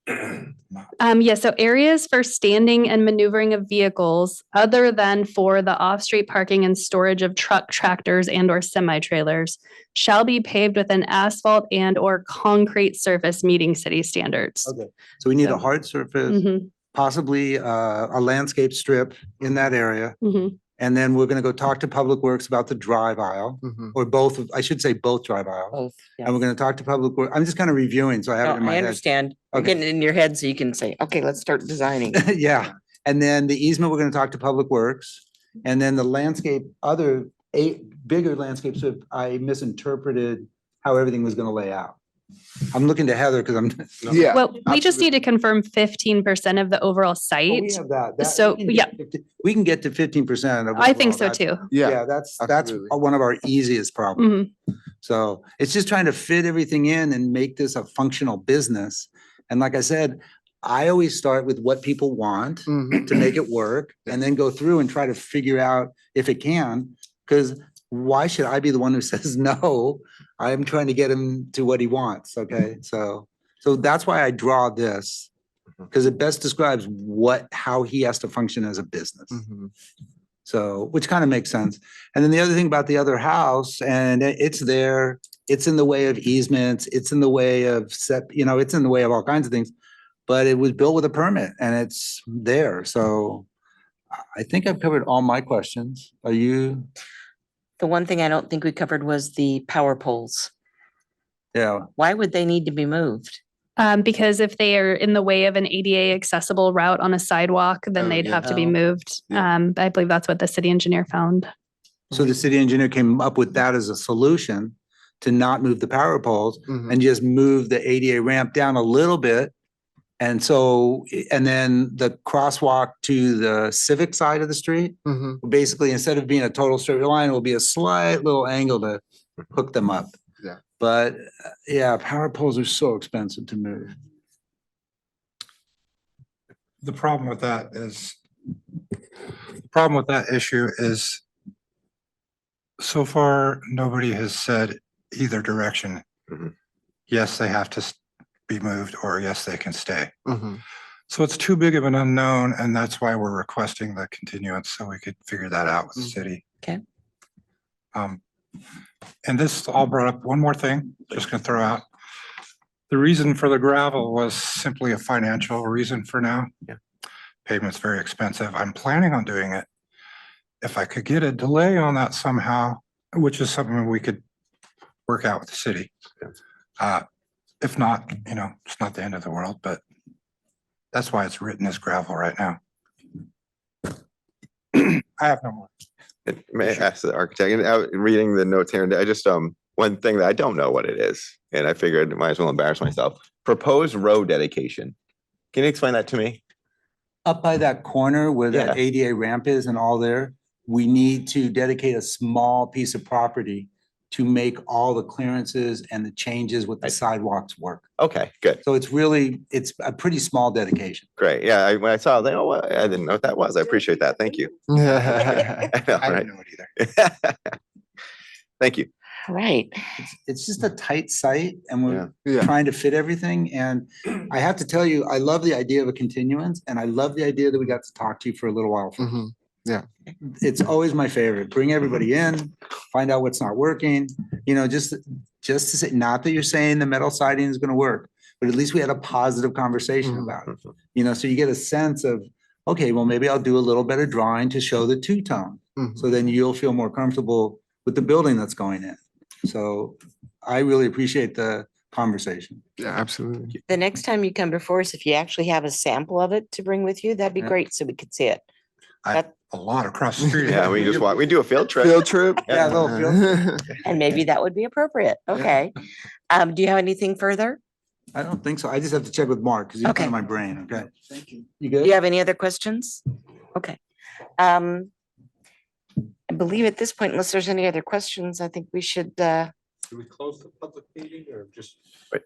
Yeah, so areas for standing and maneuvering of vehicles other than for the off-street parking and storage of truck, tractors, and or semi-trailers shall be paved with an asphalt and or concrete surface meeting city standards. Okay. So we need a So- hard surface, Mhm, possibly a landscape strip in that area. mhm. And then we're gonna go talk to Public Works about the drive aisle, Mm-hmm. or both, I should say both drive aisles. Both. yeah. And we're gonna talk to Public Works. I'm just kind of reviewing, so I have No, it in my I head. understand. You're Okay. getting it in your head so you can say, okay, let's start designing. Yeah, and then the easement, we're gonna talk to Public Works. And then the landscape, other bigger landscapes if I misinterpreted how everything was gonna lay out. I'm looking to Heather because I'm. Yeah. Well, we just absolutely. need to confirm 15% of the overall Oh, site. we have that. So, yeah. We can get to 15%. I think so too. Yeah, that's absolutely. one of our easiest problems. Mhm. So it's just trying to fit everything in and make this a functional business. And like I said, I always start with what people want Mhm. to make it work and then go through and try to figure out if it can. Because why should I be the one who says no? I'm trying to get him to what he wants, okay? So that's why I draw this. Because it best describes how he has to function as a business. Mhm. So, which kind of makes sense. And then the other thing about the other house, and it's there, it's in the way of easements, it's in the way of it's in the way of all kinds of things. But it was built with a permit and it's there. So I think I've covered all my questions. Are you? The one thing I don't think we covered was the power poles. Yeah. Why would they need to be moved? Because if they are in the way of an ADA accessible route on a sidewalk, then Oh, they'd yeah. have to be Oh. moved. Yeah. I believe that's what the city engineer found. So the city engineer came up with that as a solution to not move the power poles Mhm. and just move the ADA ramp down a little bit. And so, and then the crosswalk to the civic side of the street, Mhm. basically, instead of being a total straight line, it will be a slight little angle to hook them up. Yeah. But yeah, power poles are so expensive to move. The problem with that issue is so far, nobody has said either direction. Mhm. Yes, they have to be moved, or yes, they can stay. Mhm. So it's too big of an unknown, and that's why we're requesting the continuance, so we could figure that out with the city. Okay. And this all brought up one more thing, just gonna throw out. The reason for the gravel was simply a financial reason for now. Yeah. Pavement's very expensive. I'm planning on doing it. If I could get a delay on that somehow, which is something we could work out with the city. If not, it's not the end of the world, but that's why it's written as gravel right now. I have no more. May I ask the architect, and reading the notes here, and I just, one thing that I don't know what it is, and I figured I might as well embarrass myself. Proposed road dedication. Can you explain that to me? Up by that corner where that Yeah. ADA ramp is and all there, we need to dedicate a small piece of property to make all the clearances and the changes with the sidewalks work. Okay, good, So it's a pretty small dedication. great. Yeah, when I saw, it, oh, well, I didn't know what that was. I appreciate that. Thank you. I know, I right? didn't know it either. Thank you. Right. It's just a tight site and we're Yeah. trying to fit everything. And I have to tell you, I love the idea of a continuance and I love the idea that we got to talk to you for a little while. Mhm. It's always my favorite. Bring everybody in, find out what's not working, just to say, not that you're saying the metal siding is gonna work, but at least we had a positive conversation Mhm. about it. So you get a sense of, okay, well, maybe I'll do a little better drawing to show the two-tone. Mhm. So then you'll feel more comfortable with the building that's going in. So I really appreciate the conversation. Yeah, absolutely. The next time you come before us, if you actually have a sample of it to bring with you, that'd be Yeah. great so we could see it. A lot across the street. Yeah, we just want, we do a field trip. Field trip? Yeah, a little field And maybe that would be appropriate. Okay. Do you have anything further? I don't think so. I just have to check with Mark because he's Okay. kind of my brain, okay? Thank you. You Do good? you have any other questions? Okay. I believe at this point, unless there's any other questions, I think we should, Do we close the public meeting or just?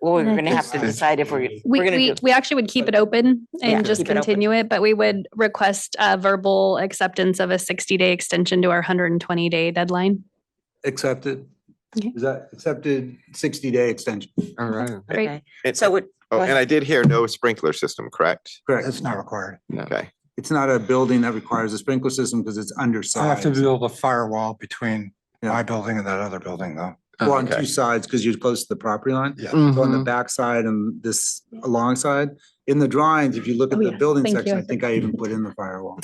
well, we're gonna have to decide if we're gonna do. We actually would keep it open Yeah, and just keep it open. continue it, but we would request a verbal acceptance of a 60-day extension to our 120-day deadline. Accepted. Okay. Is that accepted 60-day extension? All right. Great. Okay. And- So what, Oh, and I did hear no sprinkler system, correct? Correct. It's not required. Okay, It's not a building that requires a sprinkler system because it's I have undersized. to build a firewall between Yeah. my building and that other building, though. Well, on Okay. two sides because you're close to the property line. Yeah. So on the Mhm. back side and this alongside, in the drawings, if you look at Oh, the yeah. building Thank section, you. I think I even put in the firewall.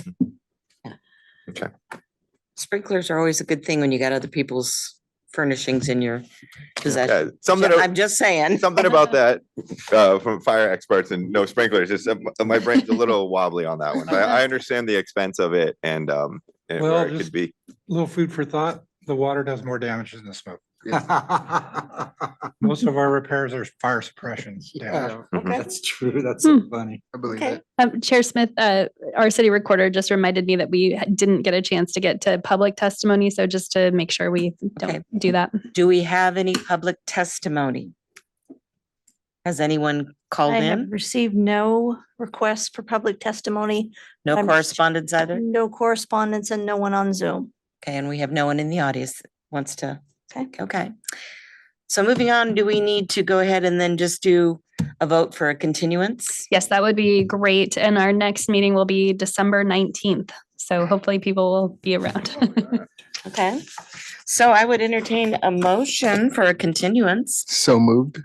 sprinklers are always a good thing when you got other people's furnishings in your possession. yeah, something, I'm just saying. something about that, from fire experts and no sprinklers, just, my brain's a little wobbly on that one, but I understand the expense of it and Well, where it just- could be. Little food for thought. the water does more damage than the smoke. Most of our repairs are fire suppression damage. Okay. That's true. That's so funny. I believe Okay. it. Chair Smith, our city recorder just reminded me that we didn't get a chance to get to public testimony. So just to make sure we Okay. don't do that. Do we have any public testimony? Has anyone called I have in? received no requests for public testimony, No I'm- correspondence either? no correspondence, and no one on Zoom. Okay, and we have no one in the audience that wants to. Okay. Okay. So moving on, do we need to go ahead and then just do a vote for a continuance? Yes, that would be great. And our next meeting will be December 19th. So hopefully people will be around. Okay. So I would entertain a motion for a continuance. So moved.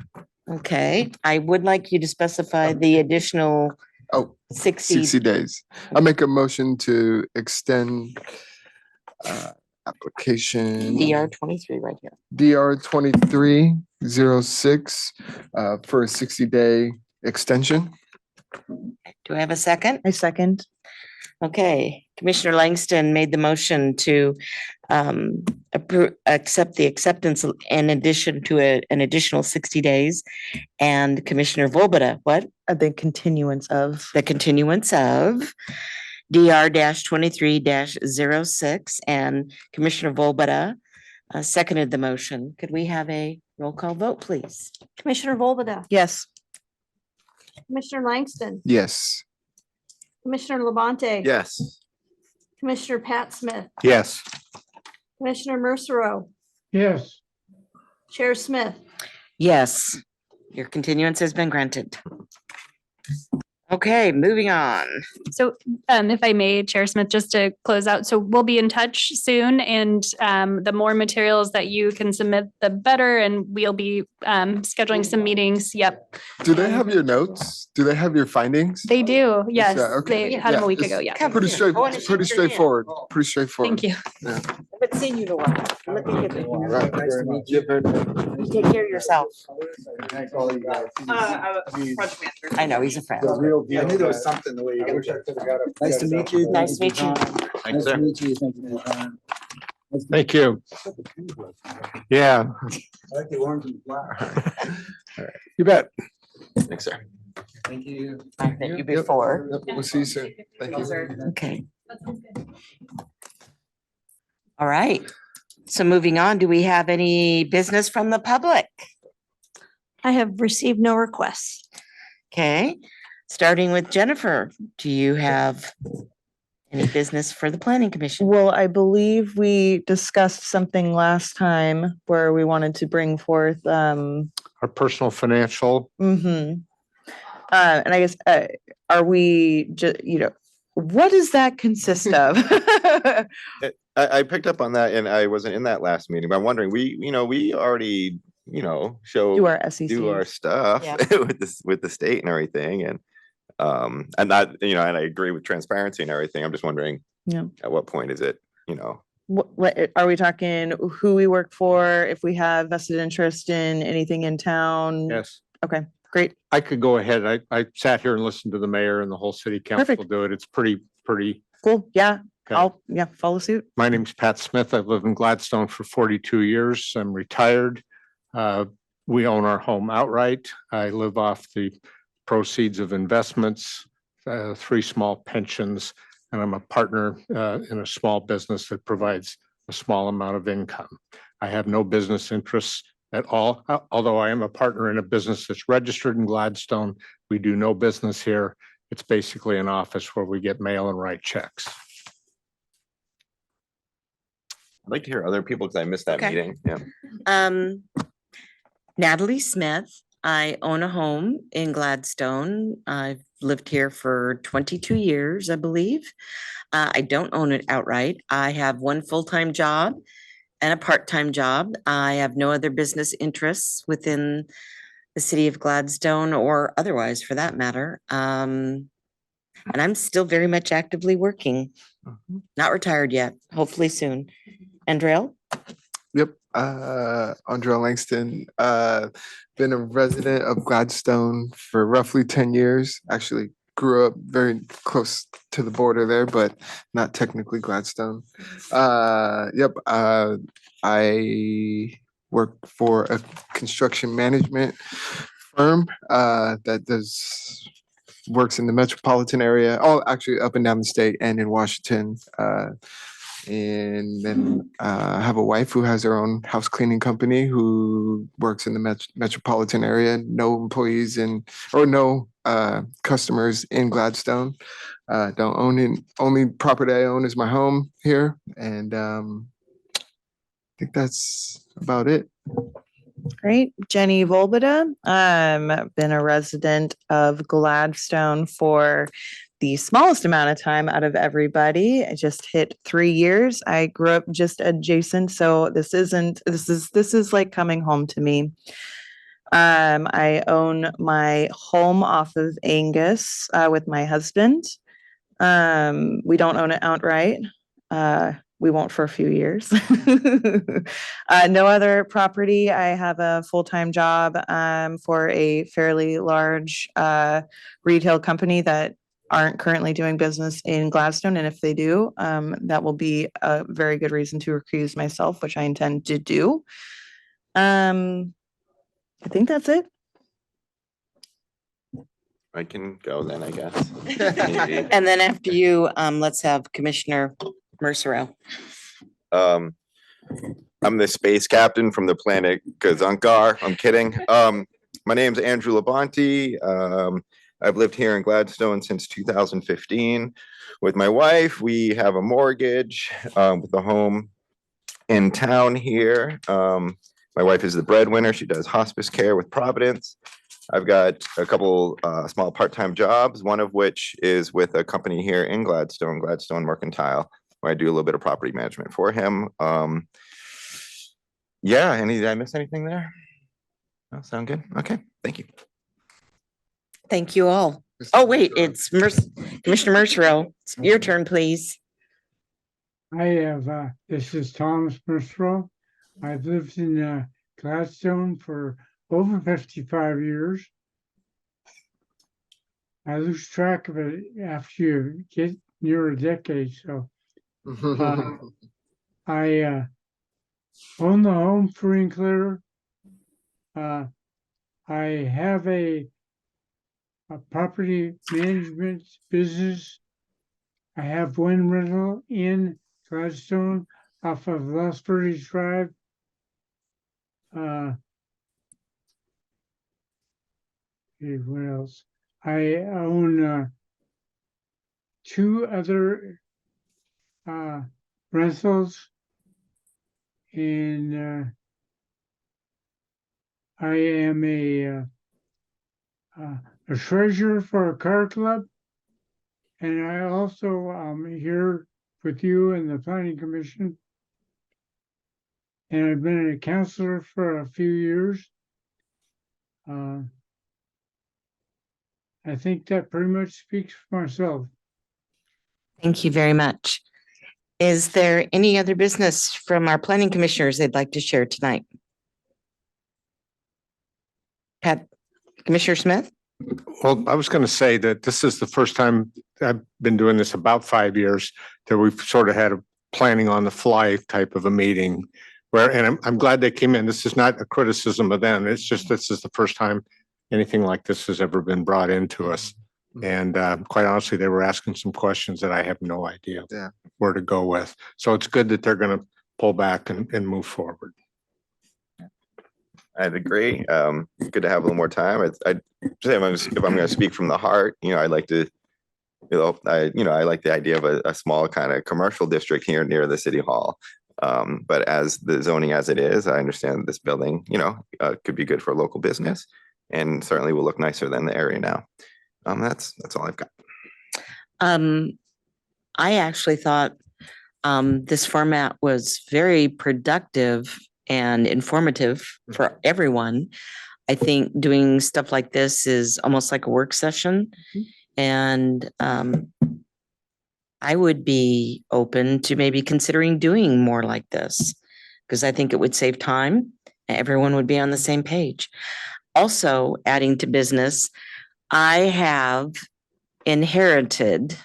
Okay, I would like you to specify the additional Oh, 60 60. days. I make a motion to extend application DR 23 right here. DR 2306 for a 60-day extension. Do I have a second? I second. Okay, Commissioner Langston made the motion to accept the acceptance in addition to an additional 60 days. And Commissioner Volbada, what? The continuance of. The continuance of DR 23-06, and Commissioner Volbada seconded the motion. Could we have a roll call vote, please? Commissioner Volbada, Yes. Commissioner Langston, Yes. Commissioner Labonte. Yes. Commissioner Pat Smith, Yes. Commissioner Mercero, Yes. Chair Smith. Yes, your continuance has been granted. Okay, moving on. So if I may, Chair Smith, just to close out, so we'll be in touch soon and the more materials that you can submit, the better. And we'll be scheduling some meetings. Yep, Do they have your notes? Do they have your findings? they do. Yes, okay. they had them a week it's ago. Yeah. Pretty straight, I wanna shake pretty your hand. straightforward, pretty straightforward. Thank you. I haven't seen you in a while. Look at you. Right, very much. You take care of yourself. I know, he's a friend. I knew there was something the way you. Nice to meet you. Nice to meet you. Thanks, sir. meet you. Thank you for your time. Thank you. Yeah, I like the orange and black. you bet. Thanks, sir. Thank you. I've met you before. Yep, we'll see you soon. Thank you. Okay. All right. So moving on, do we have any business from the public? I have received no requests. Okay, starting with Jennifer, do you have any business for the planning commission? Well, I believe we discussed something last time where we wanted to bring forth, Our personal financial, and I guess, are we what does that consist of? I picked up on that and I wasn't in that last meeting, but I'm wondering, we already, show. Do our SEC. do our stuff Yeah. with the state and everything and that, and I agree with transparency and everything. I'm just wondering, Yeah. at what point is it, What, are we talking who we work for, if we have vested interest in anything in town? yes. Okay, great. I could go ahead. I sat here and listened to the mayor and the whole city council Perfect. do it. It's pretty. Cool. Yeah, Okay. follow suit. My name's Pat Smith. I've lived in Gladstone for 42 years. I'm retired. We own our home outright. I live off the proceeds of investments, 3 small pensions, and I'm a partner in a small business that provides a small amount of income. I have no business interests at all, although I am a partner in a business that's registered in Gladstone. We do no business here. It's basically an office where we get mail and write checks. I'd like to hear other people because I missed that Okay. meeting. Yeah. Natalie Smith, I own a home in Gladstone. I've lived here for 22 years, I believe. I don't own it outright. I have one full-time job and a part-time job. I have no other business interests within the city of Gladstone or otherwise for that matter. And I'm still very much actively working. Not retired yet, hopefully soon. Andrell? Yep, Andrea Langston, been a resident of Gladstone for roughly 10 years, actually grew up very close to the border there, but not technically Gladstone. Yep. I work for a construction management firm that works in the metropolitan area. Oh, actually, up and down the state and in Washington. And then I have a wife who has her own house cleaning company who works in the metropolitan area. No employees or no customers in Gladstone. Don't own it. Only property I own is my home here. And I think that's about it. Great. Jenny Volbada, been a resident of Gladstone for the smallest amount of time out of everybody. I just hit 3 years. I grew up just adjacent, so this is like coming home to me. I own my home off of Angus with my husband. We don't own it outright. We won't for a few years. No other property. I have a full-time job for a fairly large retail company that aren't currently doing business in Gladstone. And if they do, that will be a very good reason to recuse myself, which I intend to do. I think that's it. I can go then, I guess. Maybe. And then after you, let's have Commissioner Mercero. I'm the space captain from the planet Gazunkar. I'm kidding. My name's Andrew Labonte. I've lived here in Gladstone since 2015 with my wife. We have a mortgage with a home in town here. My wife is the breadwinner. She does hospice care with Providence. I've got a couple small part-time jobs, one of which is with a company here in Gladstone, Gladstone Mercantile, where I do a little bit of property management for him. Yeah, did I miss anything there? Oh, sound good? Okay, thank you. Thank you all. Oh, wait, it's Commissioner Mercero. It's your turn, please. I have, this is Thomas Mercero. I've lived in Gladstone for over 55 years. I lose track of it after you get near a decade, so. I own the home free and clear. I have a property management business. I have one rental in Gladstone off of Los Verdes Drive. What else? I own 2 other rentals, and I am a treasurer for a car club, and I also am here with you and the planning commission, and I've been a counselor for a few years. I think that pretty much speaks for myself. Thank you very much. Is there any other business from our planning commissioners they'd like to share tonight? Commissioner Smith? Well, I was going to say that this is the first time I've been doing this about 5 years that we've sort of had a planning on the fly type of a meeting where, and I'm glad they came in. This is not a criticism of them. It's just, this is the first time anything like this has ever been brought into us. And quite honestly, they were asking some questions that I have no idea where to go with. So it's good that they're going to pull back and move forward. I'd agree. Good to have a little more time. If I'm going to speak from the heart, I like to, I like the idea of a small kind of commercial district here near the city hall. But as the zoning as it is, I understand this building, could be good for a local business and certainly will look nicer than the area now. That's all I've got. I actually thought this format was very productive and informative for everyone. I think doing stuff like this is almost like a work session. And I would be open to maybe considering doing more like this because I think it would save time. Everyone would be on the same page. Also, adding to business, I have inherited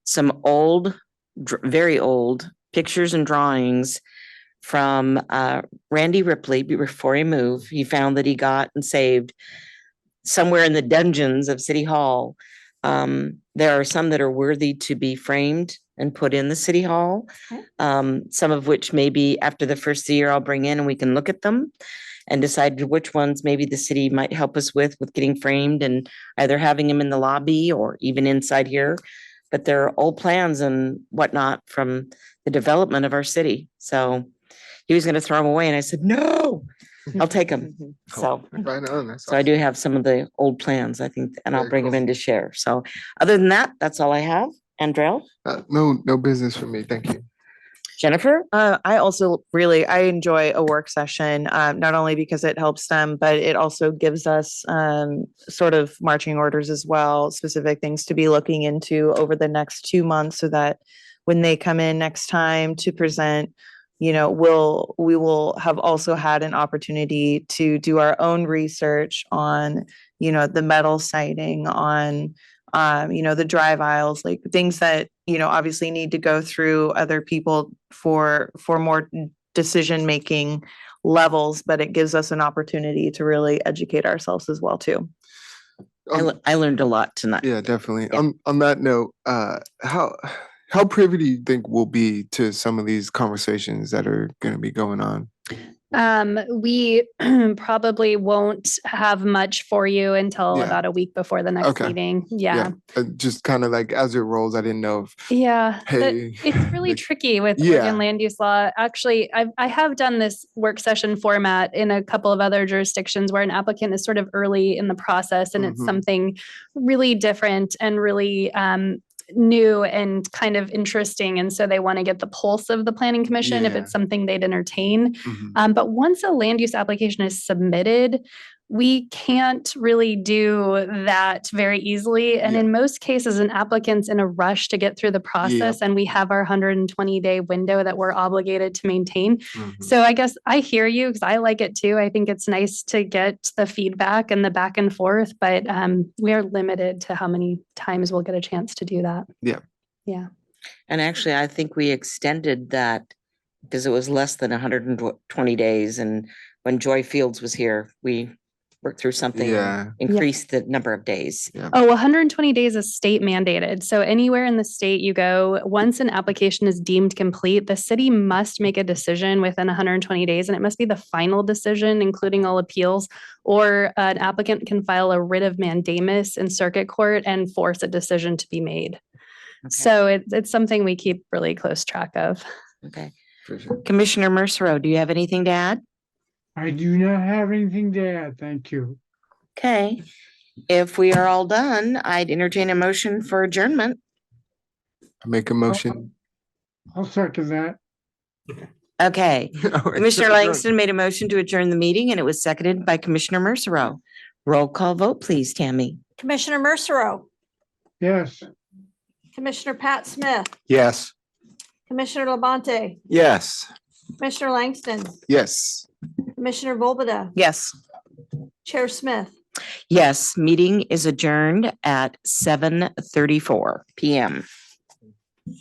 some old, very old pictures and drawings from Randy Ripley before he moved. He found that he got and saved somewhere in the dungeons of City Hall. There are some that are worthy to be framed and put in the City Hall. Some of which maybe after the first year I'll bring in and we can look at them and decide which ones maybe the city might help us with getting framed and either having them in the lobby or even inside here. But they're old plans and whatnot from the development of our city. So he was going to throw them away and I said, no, I'll take them. So, Right on. That's so I do have some of the old plans, I think, and I'll Very bring them cool. in to share. So other than that, that's all I have. Andrell, No business for me. Thank you. Jennifer? I also I enjoy a work session, not only because it helps them, but it also gives us sort of marching orders as well, specific things to be looking into over the next 2 months so that when they come in next time to present, we will have also had an opportunity to do our own research on, the metal siding, on the drive aisles, like things that, obviously need to go through other people for more decision-making levels, but it gives us an opportunity to really educate ourselves as well too. I learned a lot tonight. Yeah, definitely. Yeah. On that note, how privy do you think we'll be to some of these conversations that are going to be going on? We probably won't have much for you until Yeah. about a week before the next Okay. meeting. Yeah. Just kind of like as it rolls, I didn't know if, Yeah, hey, it's really like, tricky with yeah. Oregon land use law. Actually, I have done this work session format in a couple of other jurisdictions where an applicant is sort of early in the process and it's Mhm. something really different and really new and kind of interesting. And so they want to get the pulse of the planning commission if Yeah. it's something they'd entertain. Mhm. But once a land use application is submitted, we can't really do that very easily. And Yeah. in most cases, an applicant's in a rush to get through the process and we have our 120-day window that we're obligated to maintain. Mhm. So I guess I hear you because I like it too. I think it's nice to get the feedback and the back and forth, but we are limited to how many times we'll get a chance to do that. Yeah. Yeah. And actually, I think we extended that because it was less than 120 days. And when Joy Fields was here, we worked through something, Yeah. increased the number of days. Oh, 120 days is state mandated. So anywhere in the state you go, once an application is deemed complete, the city must make a decision within 120 days, and it must be the final decision, including all appeals, or an applicant can file a writ of mandamus in circuit court and force a decision to be made. Okay. So it's something we keep really close track of. Okay. For sure. Commissioner Mercero, do you have anything to add? I do not have anything to add. Thank you. Okay. If we are all done, I'd entertain a motion for adjournment. I make a motion. I'll second that. Okay. All right. Commissioner Langston made a motion to adjourn the meeting and it was seconded by Commissioner Mercero. Roll call vote, please, Tammy. Commissioner Mercero, Yes. Commissioner Pat Smith, Yes. Commissioner Labonte, Yes. Commissioner Langston, Yes. Commissioner Volbada, Yes. Chair Smith. Yes, meeting is adjourned at 7:34 PM.